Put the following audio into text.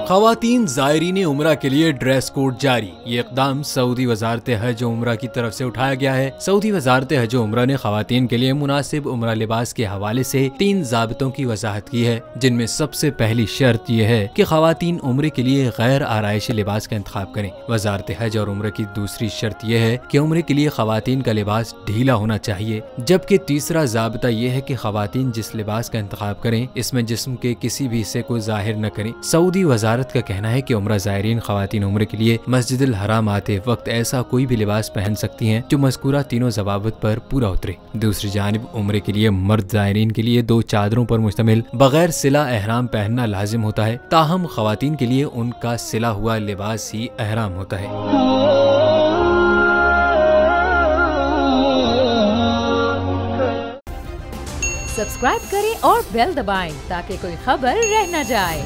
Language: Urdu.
خواتین زائرین عمرہ کے لیے ڈریس کوڈ جاری۔ یہ اقدام سعودی وزارت حج و عمرہ کی طرف سے اٹھایا گیا ہے۔ سعودی وزارت حج و عمرہ نے خواتین کے لیے مناسب عمرہ لباس کے حوالے سے 3 ضابطوں کی وضاحت کی ہے، جن میں سب سے پہلی شرط یہ ہے کہ خواتین عمرے کے لیے غیر آرائشی لباس کا انتخاب کریں۔ وزارت حج اور عمرہ کی دوسری شرط یہ ہے کہ عمرے کے لیے خواتین کا لباس ڈھیلا ہونا چاہیے، جبکہ تیسرا ضابطہ یہ ہے کہ خواتین جس لباس کا انتخاب کریں اس میں جسم کے کسی بھی حصے کو ظاہر نہ کریں۔ سعودی وزارت کا کہنا ہے کہ عمرہ زائرین خواتین عمرے کے لیے مسجد الحرام آتے وقت ایسا کوئی بھی لباس پہن سکتی ہیں جو مذکورہ تینوں ضوابط پر پورا اترے۔ دوسری جانب عمرے کے لیے مرد زائرین کے لیے 2 چادروں پر مشتمل بغیر سلا احرام پہننا لازم ہوتا ہے، تاہم خواتین کے لیے ان کا سلا ہوا لباس ہی احرام ہوتا ہے۔ سبسکرائب کریں اور بیل دبائیں تاکہ کوئی خبر رہ نہ جائے۔